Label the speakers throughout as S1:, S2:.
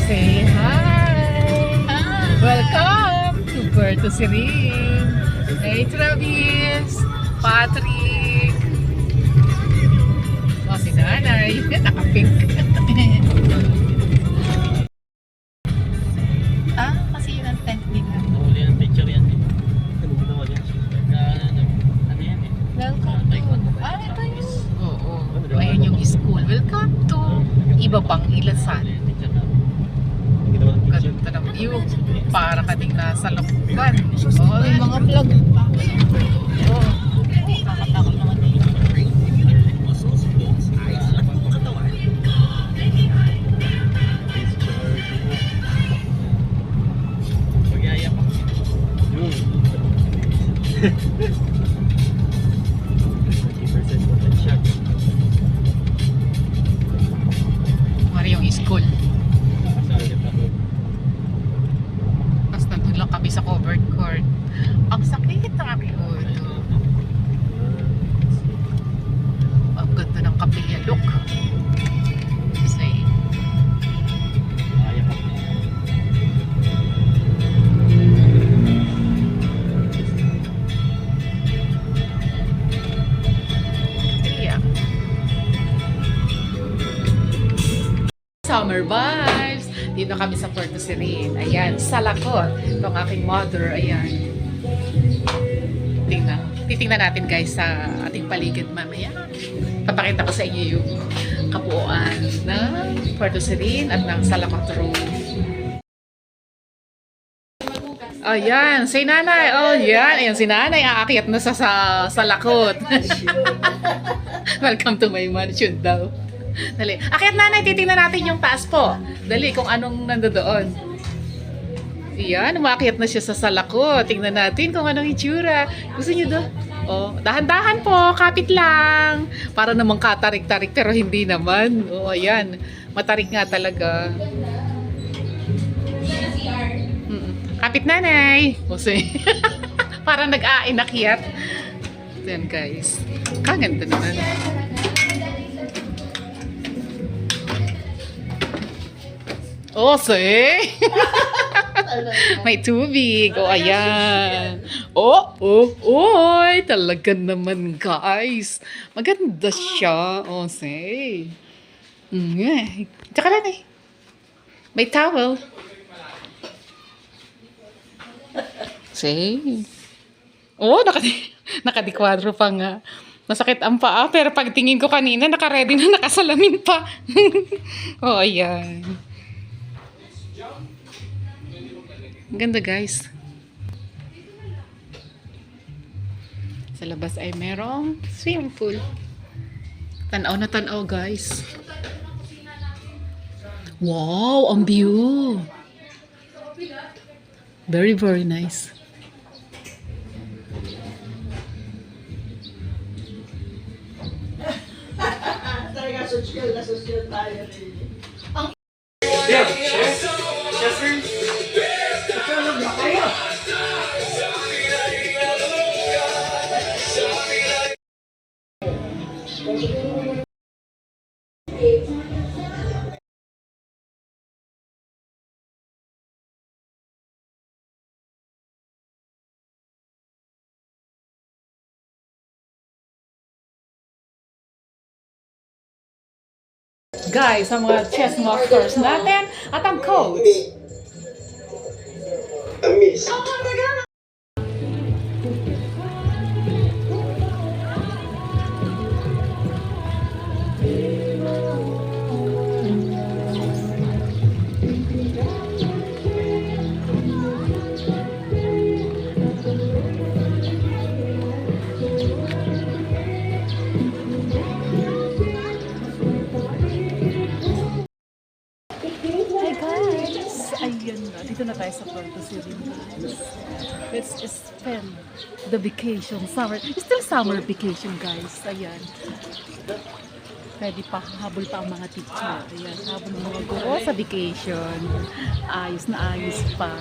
S1: Say hi! Welcome to Puerto Sirin! Hey Travis! Patrick! O, si nanay. Nakapink. Kasi yun ang tent nila.
S2: Huli ng picture yan eh. Ano ginawa yan? Ano yan eh?
S1: Welcome to... ito yun. Oo. Ayan yung school. Welcome to Ibabang Ilasan. Ganda ng view. Para ka ding nasa Lokban. Oh, may mga vlog pa. Oh. Kakatakot naman eh.
S2: Magyaya pa. Yun. 30% potential.
S1: Mari yung school.
S2: Kasali pa to.
S1: Tapos nandun lang kami sa covered court. Ang sakit ng aking ulo. Ang ganda ng kapilya. Look. Say.
S2: Kaya pa.
S1: Yeah. Summer vibes. Dito kami sa Puerto Sirin. Ayan, sa Lakot. Itong aking mother. Ayan. Titingnan natin guys sa ating paligid mamaya. Papakita ko sa inyo yung kabuuan ng Puerto Sirin at ng Salakot Road. Ayan, si nanay. Oh, yan. Ayan, si nanay. Aakyat na sa Salakot. Welcome to my mansion daw. Dali. Akyat nanay, titingnan natin yung taas po. Dali, kung anong nandoon. Yan, umakyat na siya sa Salakot. Tingnan natin kung anong itsura. Gusto niyo doon? Oh, dahan-dahan po, kapit lang. Para namang katarik-tarik pero hindi naman. Oh, ayan. Matarik nga talaga. Kapit nanay. O, para nag-ainakyat. Yan guys. Kaganda naman. Oh, may tubig. Oh, ayan. Oy, talaga naman, guys. Maganda siya. Oh, say. Tsaka lang eh. May towel. Say. Oh, nakadikwadro pa nga. Masakit ang paa, pero pagtingin ko kanina, nakaready na, nakasalamin pa. Oh, ayan. Ganda guys. Sa labas ay merong swimming pool. Tanaw na tanaw guys. Wow, ang view. Very, very nice.
S3: Talaga social tayo.
S2: Yeah, chef.
S1: Guys, ang mga chess masters natin at ang coach.
S3: Amis.
S1: Hi guys! Ayan na. Dito na tayo sa Puerto Sirin. Let's spend the vacation. Summer. Still summer vacation guys. Ayan. Pwede pa. Habol pa ang mga teacher. Ayan. Habol ng mga guro sa vacation. Ayos na ayos pa.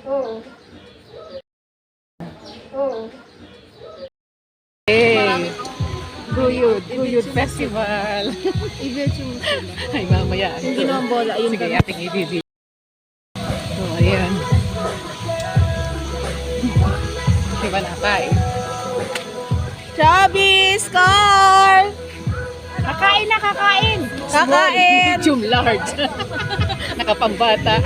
S4: Oo. Oo.
S1: Hey! Guyud Festival.
S4: I-video mo sila.
S1: Ay, mamaya.
S4: Hindi naman bola, ayun
S1: Sige,
S4: pala.
S1: ating i-video. Oh, ayan. Diba na tayo?
S4: Chubby Scar!
S1: Kakain na, kakain!
S4: Kakain!
S1: Medium large. Nakapambata.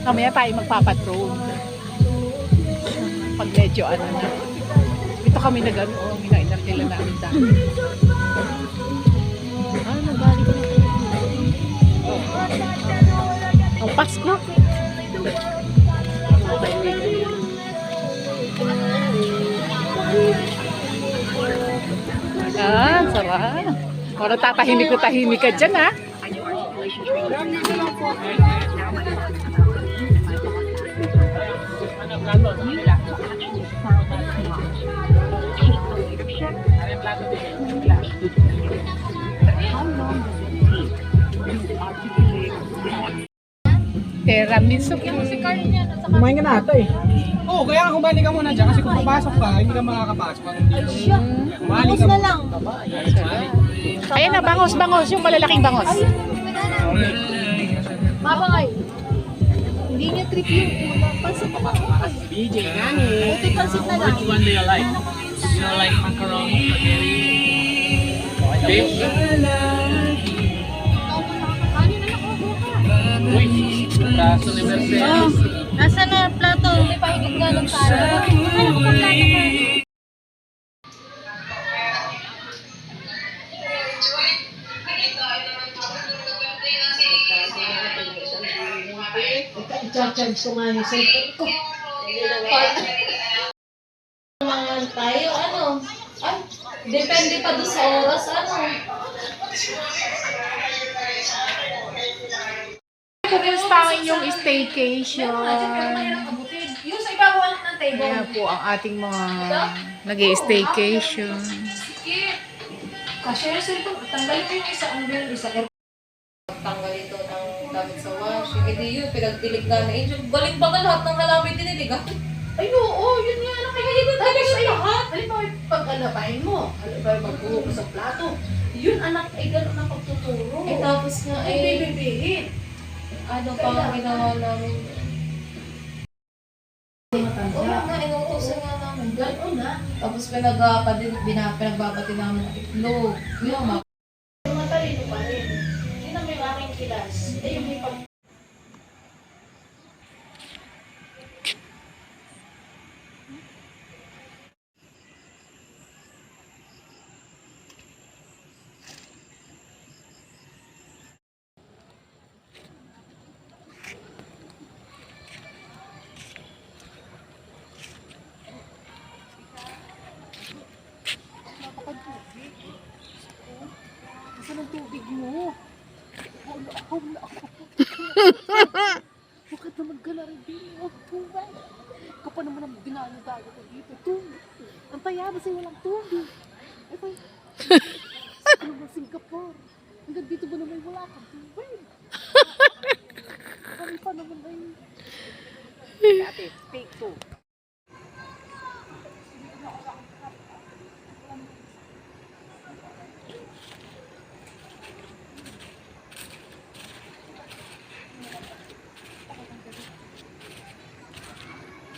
S1: Mamaya tayo magpapatrol. Pag medyo ano na. Ito kami nag-ano, minainap nila namin dahil.
S4: Ah, nabalik na.
S1: Ang Pasko. Ah, sarap. Parang tatahimik na tahimik ka dyan, ha? Tiramisu.
S2: Kumain ka na ata eh. Oo, kaya nga kumali ka muna dyan kasi kung papasok ka, hindi ka makakapasok. Kumali ka
S4: na lang.
S1: Ayan na, bangos. Yung malalaking bangos.
S4: Mabangay. Hindi niya trip yung ulang. Pansit na lang.
S2: BJ, nani?
S4: Buti pansit na lang.
S2: Which one do you like? Do you like macaroni, spaghetti? Beef? Uy, braso ni Mercedes.
S4: Nasa na plato? Hindi pa higit nga lang tayo. Ano ko pa plato ka?
S3: I-charge ko nga yung cellphone ko.
S4: Naman tayo, ano? Ay, depende pa doon sa oras, ano?
S1: Kumusta ang inyong staycation?
S4: Yung sa ibabaw ng table.
S1: Ayan po ang ating mga nag-staycation.
S4: Kasi yung cellphone, tanggalin ko yung isa, ang yung isa. Tanggal ito ng gamit sa washing. E di yun, pinagdilig na Angel. Galing ba ka lahat ng halamin diniligan? Ay, oo, yun nga. Nakikita talaga sa lahat. Halimbawa, pag alapain mo, halimbawa, magbuho sa plato, yun anak, ay gano'n ang pagtuturo. Eh, tapos nga, ay bibibihin. Ano pa ang ginawa namin? Oo nga, inutusan nga namin. Gano'n na. Tapos pinagbabati namin ng itlog. Yun, matalino pa rin. Yun ang may aking kilas. Eh, yung may pag...
S1: Saan ang tubig mo? Wala ako. Bakit naman ka na rin din? Tubig. Ikaw pa naman ang dinalo-dalo ko dito. Tubig. Ang tayaba sa'yo walang tubig. Ito. Sa naman Singapore. Hanggang dito ba naman wala kang tubig? Kami pa naman ay... Dati, take two.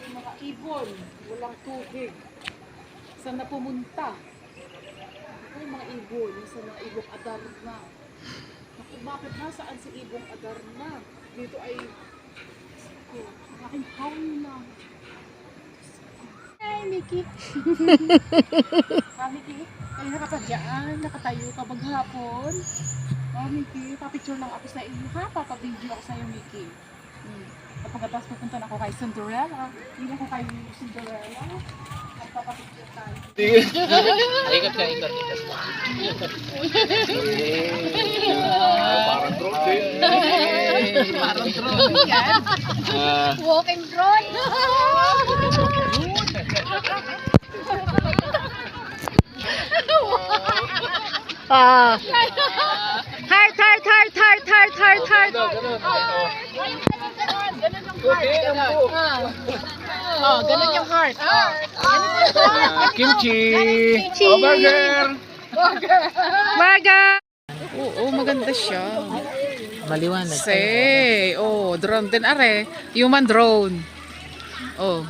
S1: Mga ibon, walang tubig. Saan na pumunta? Ako yung mga ibon, sa mga ibong adar na. Naku, bakit nasaan si ibong adar na? Dito ay, aking hawin na. Hi, Mickey. Mickey, ay nakatadyaan, nakatayo ka maghapon. Mickey, papicture lang ako sa iyo ha, papabideo ako sa iyo, Mickey. Pagkatapos pupunta na ako kay Cinderella. Hindi ako kay Cinderella. Magpapapicture tayo.
S2: Ikot ka. Parang drone. Parang drone.
S4: Walk and drone!
S1: Ah. Heart, heart, heart, heart, heart, heart, heart. Oh, ganun yung heart.
S2: Kimchi.
S1: Kimchi.
S2: Oh, burger.
S1: Burger. Oo, maganda siya.
S2: Maliwanag.
S1: Say, oh, drone din are. Human drone. Oh.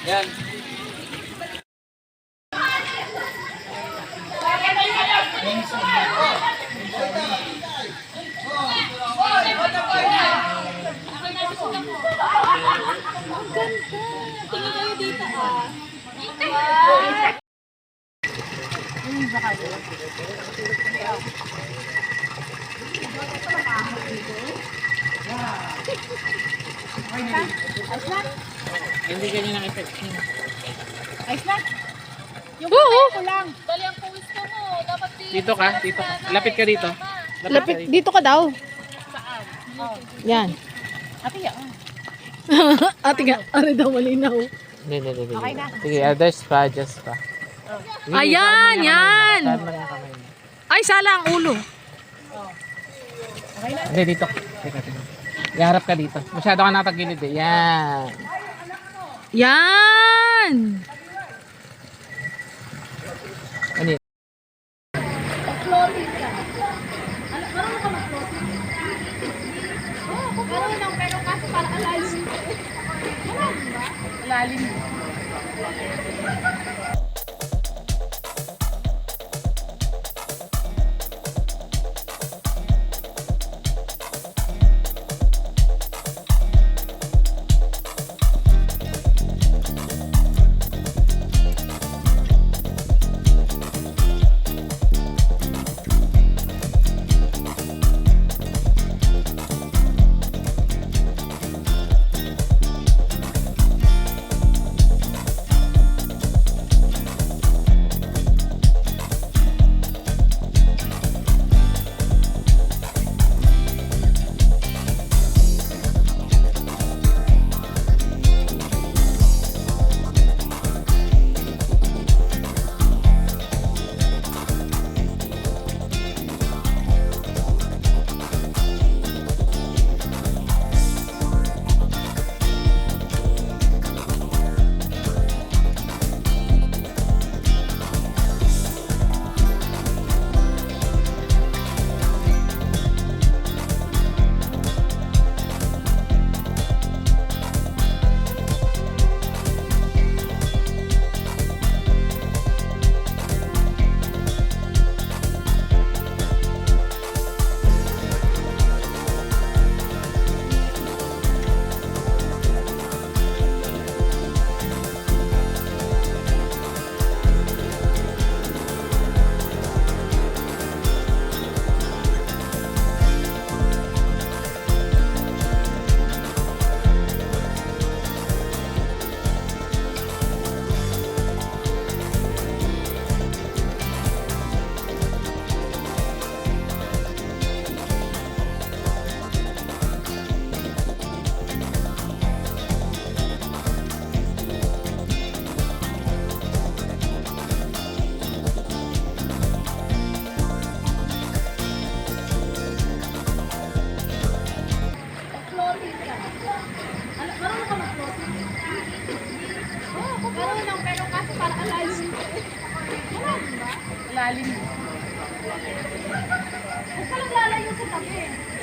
S2: Yan. Hindi ganyan ang effect niya.
S1: Oo.
S4: Bali ang pawis ko mo. Dapat
S2: Dito ka, dito ka. Lapit ka dito.
S1: Lapit, dito ka daw. Yan.
S4: Ate yan.
S1: Ate nga, are daw malinaw.
S2: Hindi. Okay na. Sige, others pa, just pa. Sige,
S1: Ayan, yan.
S2: saan mo na yung kamay mo.
S1: Ay, sala ang ulo.
S2: Hindi, dito. Teka. Iharap ka dito. Masyado ka nakatagilid eh. Yan.
S1: Yan.
S2: Ano yun?
S1: Lalim.
S4: Huwag ka lang lalayo sa tabi.